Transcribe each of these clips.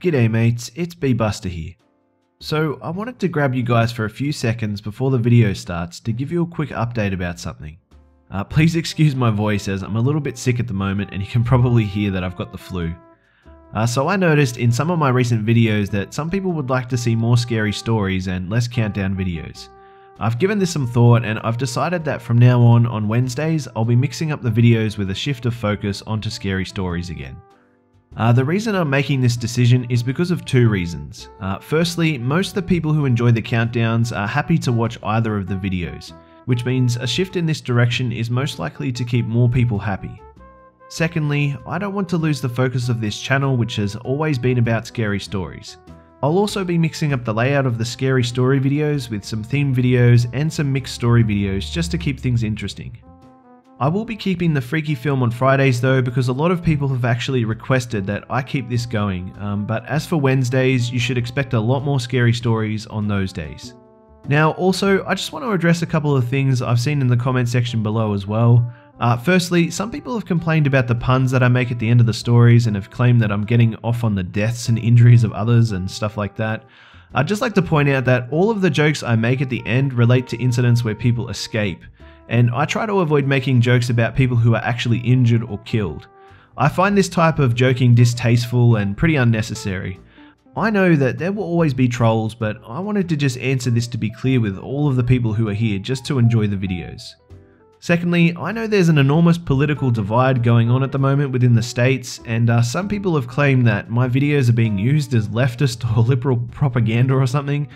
G'day mates, it's be.busta here. So I wanted to grab you guys for a few seconds before the video starts to give you a quick update about something. Please excuse my voice as I'm a little bit sick at the moment and you can probably hear that I've got the flu. So I noticed in some of my recent videos that some people would like to see more scary stories and less countdown videos. I've given this some thought and I've decided that from now on Wednesdays, I'll be mixing up the videos with a shift of focus onto scary stories again. The reason I'm making this decision is because of two reasons. Firstly, most of the people who enjoy the countdowns are happy to watch either of the videos, which means a shift in this direction is most likely to keep more people happy. Secondly, I don't want to lose the focus of this channel, which has always been about scary stories. I'll also be mixing up the layout of the scary story videos with some theme videos and some mixed story videos just to keep things interesting. I will be keeping the freaky film on Fridays though, because a lot of people have actually requested that I keep this going, but as for Wednesdays, you should expect a lot more scary stories on those days. Now also, I just want to address a couple of things I've seen in the comment section below as well. Firstly, some people have complained about the puns that I make at the end of the stories and have claimed that I'm getting off on the deaths and injuries of others and stuff like that. I'd just like to point out that all of the jokes I make at the end relate to incidents where people escape, and I try to avoid making jokes about people who are actually injured or killed. I find this type of joking distasteful and pretty unnecessary. I know that there will always be trolls, but I wanted to just answer this to be clear with all of the people who are here just to enjoy the videos. Secondly, I know there's an enormous political divide going on at the moment within the States, and some people have claimed that my videos are being used as leftist or liberal propaganda or something.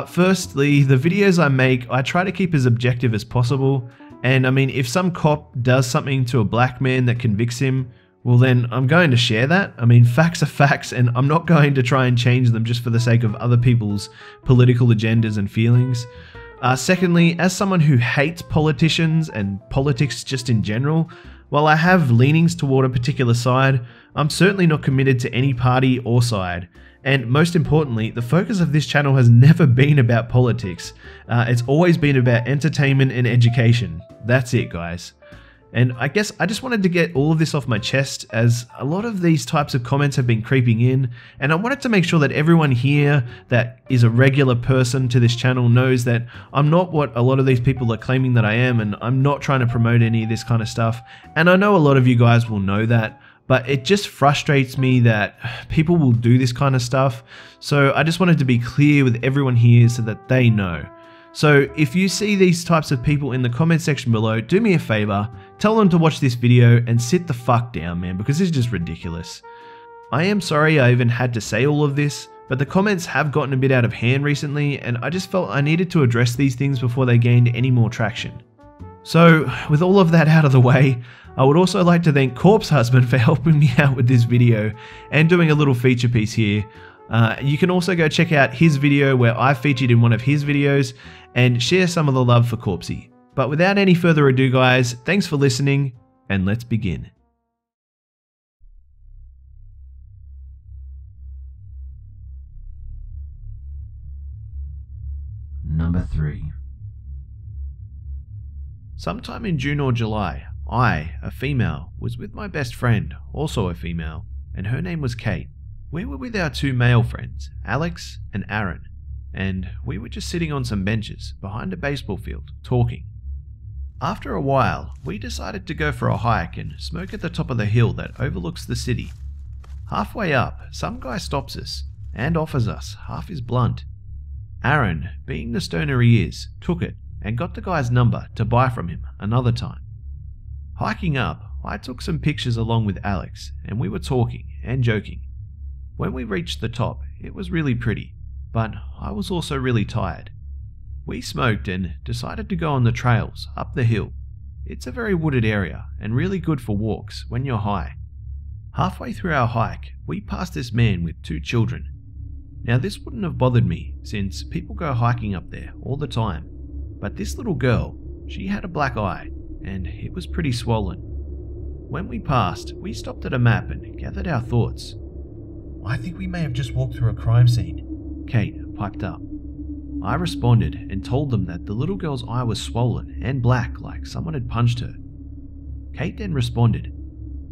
Firstly, the videos I make, I try to keep as objective as possible, and I mean, if some cop does something to a black man that convicts him, well then I'm going to share that. I mean, facts are facts, and I'm not going to try and change them just for the sake of other people's political agendas and feelings. Secondly, as someone who hates politicians and politics just in general, while I have leanings toward a particular side, I'm certainly not committed to any party or side. And most importantly, the focus of this channel has never been about politics. It's always been about entertainment and education. That's it, guys. And I guess I just wanted to get all of this off my chest, as a lot of these types of comments have been creeping in, and I wanted to make sure that everyone here that is a regular person to this channel knows that I'm not what a lot of these people are claiming that I am, and I'm not trying to promote any of this kind of stuff. And I know a lot of you guys will know that, but it just frustrates me that people will do this kind of stuff. So I just wanted to be clear with everyone here so that they know. So if you see these types of people in the comment section below, do me a favor, tell them to watch this video and sit the fuck down, man, because this is just ridiculous. I am sorry I even had to say all of this, but the comments have gotten a bit out of hand recently, and I just felt I needed to address these things before they gained any more traction. So with all of that out of the way, I would also like to thank Corpse Husband for helping me out with this video and doing a little feature piece here. You can also go check out his video where I featured in one of his videos and share some of the love for Corpsey. But without any further ado guys, thanks for listening and let's begin. Number 3. Sometime in June or July, I, a female, was with my best friend, also a female, and her name was Kate. We were with our two male friends, Alex and Aaron, and we were just sitting on some benches behind a baseball field, talking. After a while, we decided to go for a hike and smoke at the top of the hill that overlooks the city. Halfway up, some guy stops us and offers us half his blunt. Aaron, being the stoner he is, took it and got the guy's number to buy from him another time. Hiking up, I took some pictures along with Alex, and we were talking and joking. When we reached the top, it was really pretty, but I was also really tired. We smoked and decided to go on the trails up the hill. It's a very wooded area and really good for walks when you're high. Halfway through our hike, we passed this man with two children. Now this wouldn't have bothered me since people go hiking up there all the time, but this little girl, she had a black eye and it was pretty swollen. When we passed, we stopped at a map and gathered our thoughts. "I think we may have just walked through a crime scene," Kate piped up. I responded and told them that the little girl's eye was swollen and black like someone had punched her. Kate then responded,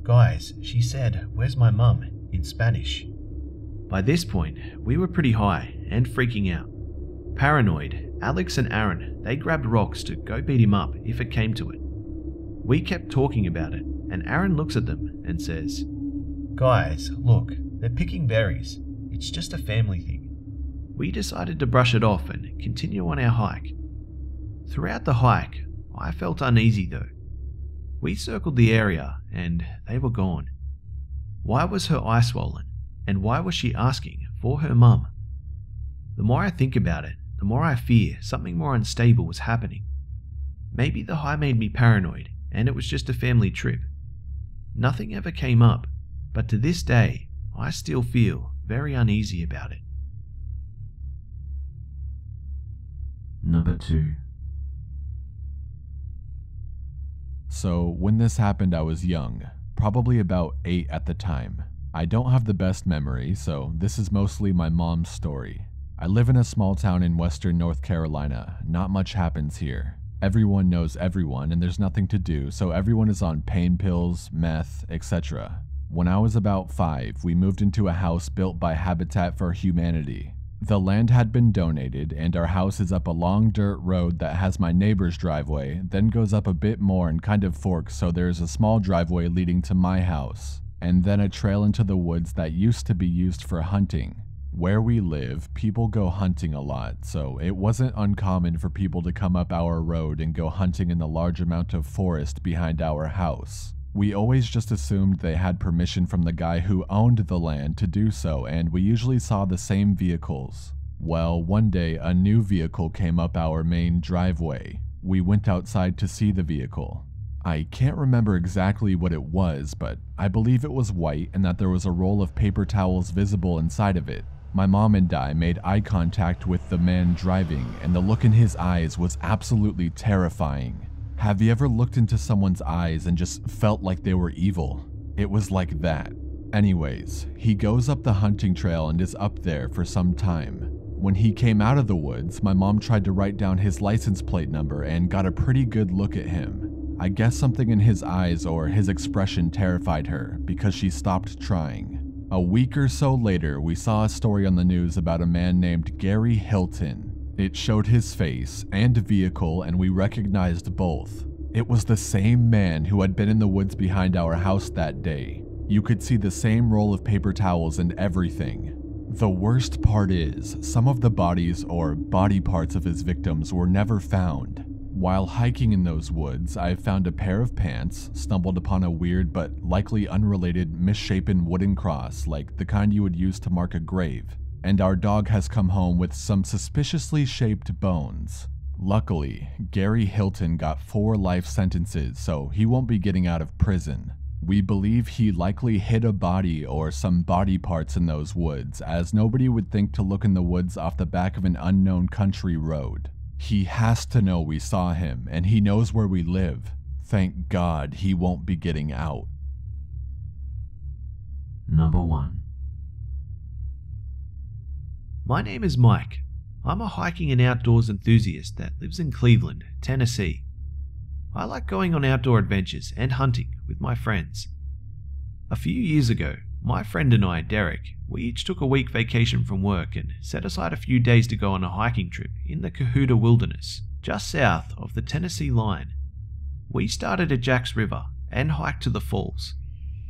"Guys, she said, 'Where's my mum?' in Spanish." By this point, we were pretty high and freaking out. Paranoid, Alex and Aaron, they grabbed rocks to go beat him up if it came to it. We kept talking about it, and Aaron looks at them and says, "Guys, look, they're picking berries. It's just a family thing." We decided to brush it off and continue on our hike. Throughout the hike, I felt uneasy though. We circled the area and they were gone. Why was her eye swollen? And why was she asking for her mum? The more I think about it, the more I fear something more unstable was happening. Maybe the high made me paranoid and it was just a family trip. Nothing ever came up, but to this day, I still feel very uneasy about it. Number 2. So when this happened, I was young, probably about 8 at the time. I don't have the best memory, so this is mostly my mom's story. I live in a small town in western North Carolina. Not much happens here. Everyone knows everyone and there's nothing to do, so everyone is on pain pills, meth, etc. When I was about 5, we moved into a house built by Habitat for Humanity. The land had been donated and our house is up a long dirt road that has my neighbor's driveway, then goes up a bit more and kind of forks, so there's a small driveway leading to my house, and then a trail into the woods that used to be used for hunting. Where we live, people go hunting a lot, so it wasn't uncommon for people to come up our road and go hunting in the large amount of forest behind our house. We always just assumed they had permission from the guy who owned the land to do so, and we usually saw the same vehicles. Well, one day a new vehicle came up our main driveway. We went outside to see the vehicle. I can't remember exactly what it was, but I believe it was white and that there was a roll of paper towels visible inside of it. My mom and I made eye contact with the man driving, and the look in his eyes was absolutely terrifying. Have you ever looked into someone's eyes and just felt like they were evil? It was like that. Anyways, he goes up the hunting trail and is up there for some time. When he came out of the woods, my mom tried to write down his license plate number and got a pretty good look at him. I guess something in his eyes or his expression terrified her because she stopped trying. A week or so later, we saw a story on the news about a man named Gary Hilton. It showed his face and vehicle and we recognized both. It was the same man who had been in the woods behind our house that day. You could see the same roll of paper towels and everything. The worst part is, some of the bodies or body parts of his victims were never found. While hiking in those woods, I found a pair of pants, stumbled upon a weird but likely unrelated misshapen wooden cross like the kind you would use to mark a grave, and our dog has come home with some suspiciously shaped bones. Luckily, Gary Hilton got 4 life sentences, so he won't be getting out of prison. We believe he likely hid a body or some body parts in those woods, as nobody would think to look in the woods off the back of an unknown country road. He has to know we saw him, and he knows where we live. Thank God he won't be getting out. Number 1. My name is Mike. I'm a hiking and outdoors enthusiast that lives in Cleveland, Tennessee. I like going on outdoor adventures and hunting with my friends. A few years ago, my friend and I, Derek, we each took a week vacation from work and set aside a few days to go on a hiking trip in the Cohutta Wilderness, just south of the Tennessee line. We started at Jack's River and hiked to the falls.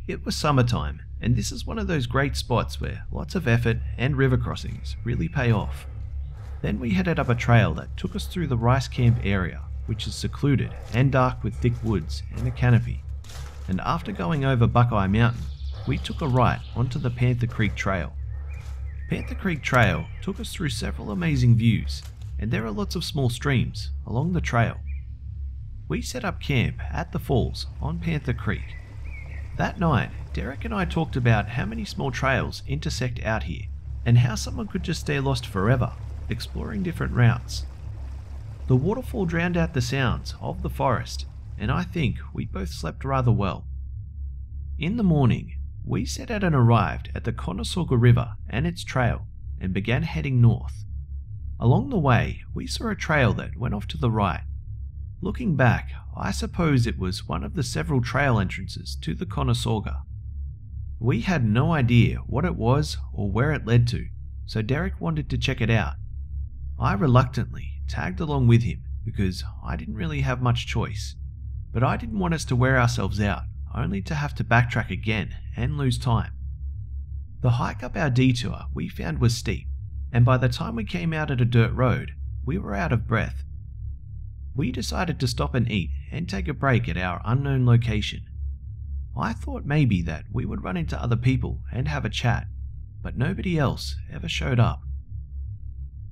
It was summertime, and this is one of those great spots where lots of effort and river crossings really pay off. Then we headed up a trail that took us through the rice camp area, which is secluded and dark with thick woods and a canopy. And after going over Buckeye Mountain, we took a right onto the Panther Creek Trail. Panther Creek Trail took us through several amazing views, and there are lots of small streams along the trail. We set up camp at the falls on Panther Creek. That night, Derek and I talked about how many small trails intersect out here, and how someone could just stay lost forever, exploring different routes. The waterfall drowned out the sounds of the forest, and I think we both slept rather well. In the morning, we set out and arrived at the Conestoga River and its trail, and began heading north. Along the way, we saw a trail that went off to the right. Looking back, I suppose it was one of the several trail entrances to the Conestoga. We had no idea what it was or where it led to, so Derek wanted to check it out. I reluctantly tagged along with him because I didn't really have much choice, but I didn't want us to wear ourselves out, only to have to backtrack again and lose time. The hike up our detour we found was steep, and by the time we came out at a dirt road, we were out of breath. We decided to stop and eat and take a break at our unknown location. I thought maybe that we would run into other people and have a chat, but nobody else ever showed up.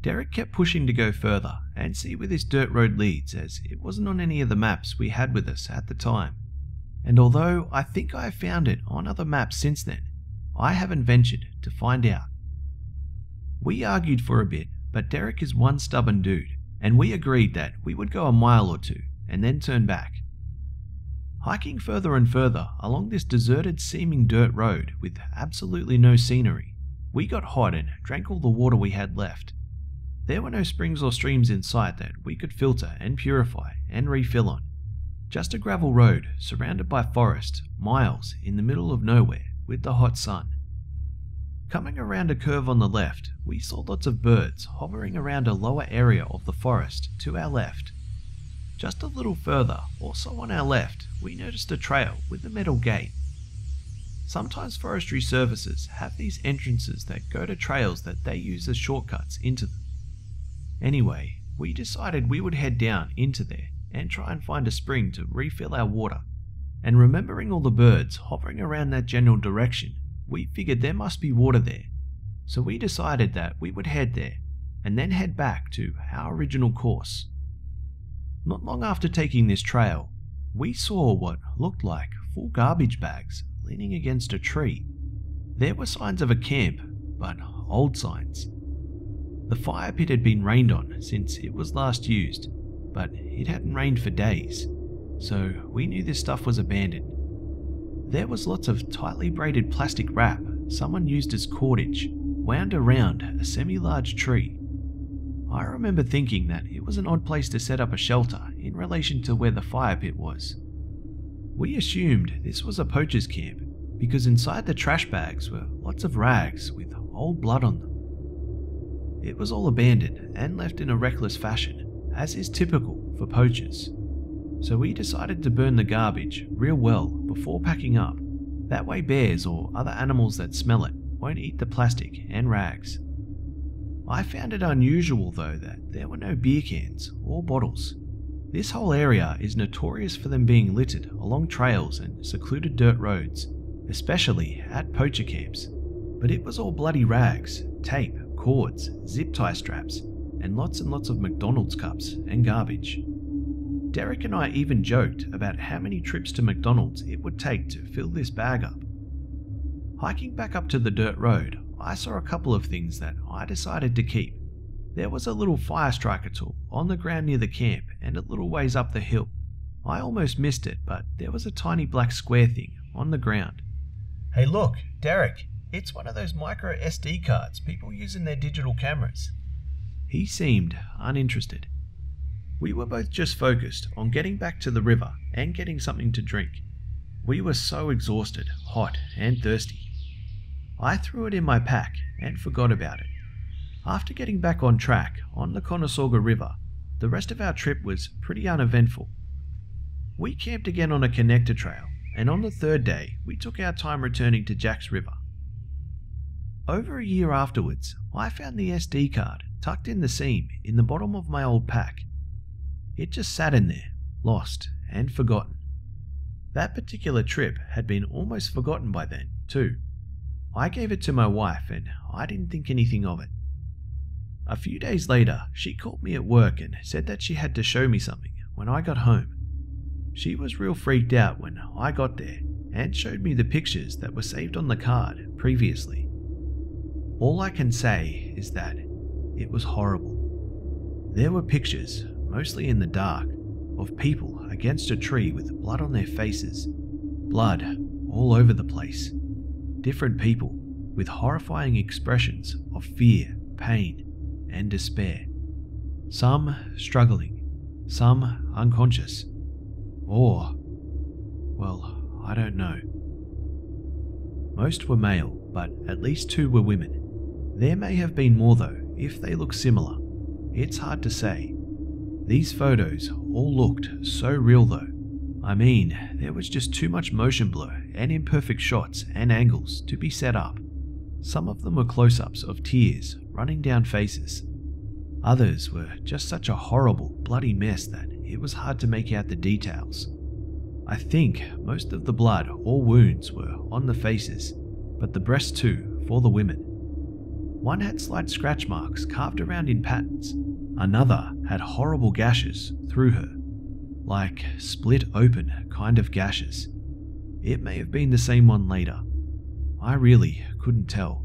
Derek kept pushing to go further and see where this dirt road leads, as it wasn't on any of the maps we had with us at the time. And although I think I have found it on other maps since then, I haven't ventured to find out. We argued for a bit, but Derek is one stubborn dude, and we agreed that we would go a mile or two and then turn back. Hiking further and further along this deserted seeming dirt road with absolutely no scenery, we got hot and drank all the water we had left. There were no springs or streams in sight that we could filter and purify and refill on. Just a gravel road surrounded by forest, miles in the middle of nowhere with the hot sun. Coming around a curve on the left, we saw lots of birds hovering around a lower area of the forest to our left. Just a little further, also on our left, we noticed a trail with a metal gate. Sometimes forestry services have these entrances that go to trails that they use as shortcuts into them. Anyway, we decided we would head down into there and try and find a spring to refill our water. And remembering all the birds hovering around that general direction, we figured there must be water there. So we decided that we would head there and then head back to our original course. Not long after taking this trail, we saw what looked like full garbage bags leaning against a tree. There were signs of a camp, but old signs. The fire pit had been rained on since it was last used, but it hadn't rained for days, so we knew this stuff was abandoned. There was lots of tightly braided plastic wrap someone used as cordage wound around a semi-large tree. I remember thinking that it was an odd place to set up a shelter in relation to where the fire pit was. We assumed this was a poacher's camp because inside the trash bags were lots of rags with old blood on them. It was all abandoned and left in a reckless fashion, as is typical for poachers. So we decided to burn the garbage real well before packing up. That way bears or other animals that smell it won't eat the plastic and rags. I found it unusual though that there were no beer cans or bottles. This whole area is notorious for them being littered along trails and secluded dirt roads, especially at poacher camps. But it was all bloody rags, tape, cords, zip tie straps, and lots of McDonald's cups and garbage. Derek and I even joked about how many trips to McDonald's it would take to fill this bag up. Hiking back up to the dirt road, I saw a couple of things that I decided to keep. There was a little fire striker tool on the ground near the camp and a little ways up the hill. I almost missed it, but there was a tiny black square thing on the ground. Hey look, Derek, it's one of those micro SD cards people use in their digital cameras. He seemed uninterested. We were both just focused on getting back to the river and getting something to drink. We were so exhausted, hot and thirsty. I threw it in my pack and forgot about it. After getting back on track on the Conestoga River, the rest of our trip was pretty uneventful. We camped again on a connector trail, and on the third day we took our time returning to Jack's River. Over a year afterwards, I found the SD card tucked in the seam in the bottom of my old pack. It just sat in there, lost and forgotten. That particular trip had been almost forgotten by then, too. I gave it to my wife and I didn't think anything of it. A few days later, she called me at work and said that she had to show me something when I got home. She was real freaked out when I got there and showed me the pictures that were saved on the card previously. All I can say is that it was horrible. There were pictures, mostly in the dark, of people against a tree with blood on their faces. Blood all over the place. Different people with horrifying expressions of fear, pain, and despair. Some struggling, some unconscious, or, well, I don't know. Most were male, but at least 2 were women. There may have been more though, if they look similar. It's hard to say. These photos all looked so real though. I mean, there was just too much motion blur and imperfect shots and angles to be set up. Some of them were close-ups of tears running down faces. Others were just such a horrible, bloody mess that it was hard to make out the details. I think most of the blood or wounds were on the faces, but the breasts too for the women. One had slight scratch marks carved around in patterns. Another had horrible gashes through her, like split open kind of gashes. It may have been the same one later. I really couldn't tell.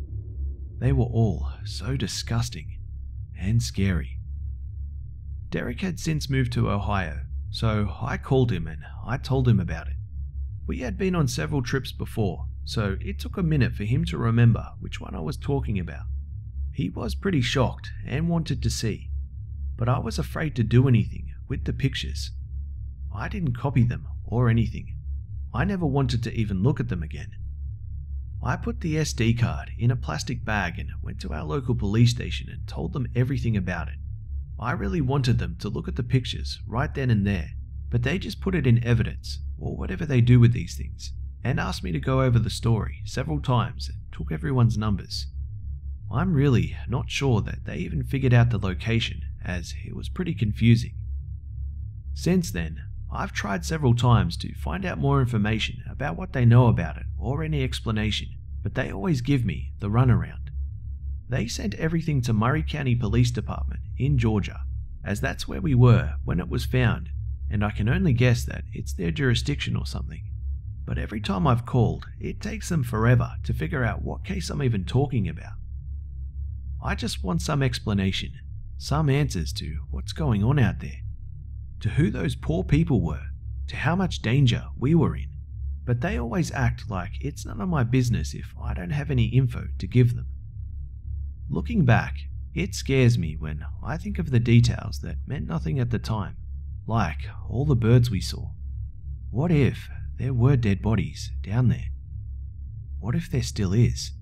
They were all so disgusting and scary. Derek had since moved to Ohio, so I called him and I told him about it. We had been on several trips before, so it took a minute for him to remember which one I was talking about. He was pretty shocked and wanted to see, but I was afraid to do anything with the pictures. I didn't copy them or anything. I never wanted to even look at them again. I put the SD card in a plastic bag and went to our local police station and told them everything about it. I really wanted them to look at the pictures right then and there, but they just put it in evidence, or whatever they do with these things, and asked me to go over the story several times and took everyone's numbers. I'm really not sure that they even figured out the location, as it was pretty confusing. Since then, I've tried several times to find out more information about what they know about it or any explanation, but they always give me the runaround. They sent everything to Murray County Police Department in Georgia, as that's where we were when it was found, and I can only guess that it's their jurisdiction or something. But every time I've called, it takes them forever to figure out what case I'm even talking about. I just want some explanation, some answers to what's going on out there, to who those poor people were, to how much danger we were in. But they always act like it's none of my business if I don't have any info to give them. Looking back, it scares me when I think of the details that meant nothing at the time, like all the birds we saw. What if there were dead bodies down there? What if there still is?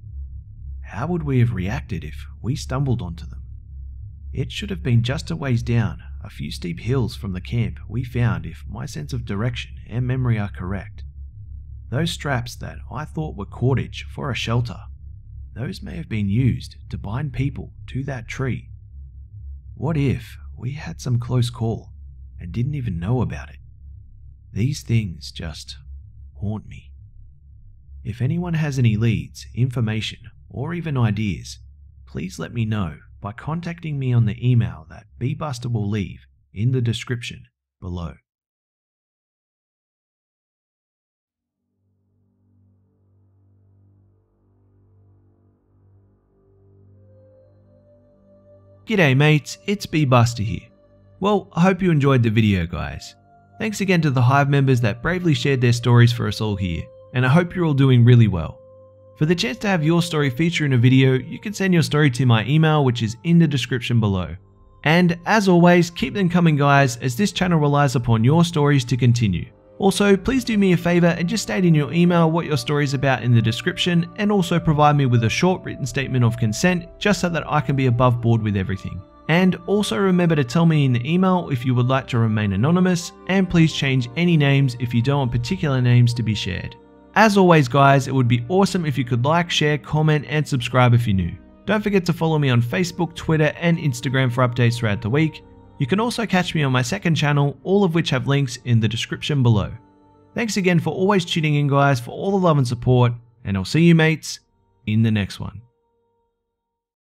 How would we have reacted if we stumbled onto them? It should have been just a ways down, a few steep hills from the camp we found if my sense of direction and memory are correct. Those straps that I thought were cordage for a shelter, those may have been used to bind people to that tree. What if we had some close call and didn't even know about it? These things just haunt me. If anyone has any leads, information, or even ideas, please let me know by contacting me on the email that be.busta will leave in the description below. G'day mates, it's be.busta here. Well, I hope you enjoyed the video guys. Thanks again to the Hive members that bravely shared their stories for us all here, and I hope you're all doing really well. For the chance to have your story feature in a video, you can send your story to my email, which is in the description below. And as always, keep them coming guys, as this channel relies upon your stories to continue. Also, please do me a favor and just state in your email what your story is about in the description, and also provide me with a short written statement of consent, just so that I can be above board with everything. And also remember to tell me in the email if you would like to remain anonymous, and please change any names if you don't want particular names to be shared. As always guys, it would be awesome if you could like, share, comment and subscribe if you're new. Don't forget to follow me on Facebook, Twitter and Instagram for updates throughout the week. You can also catch me on my second channel, all of which have links in the description below. Thanks again for always tuning in guys, for all the love and support, and I'll see you mates in the next one.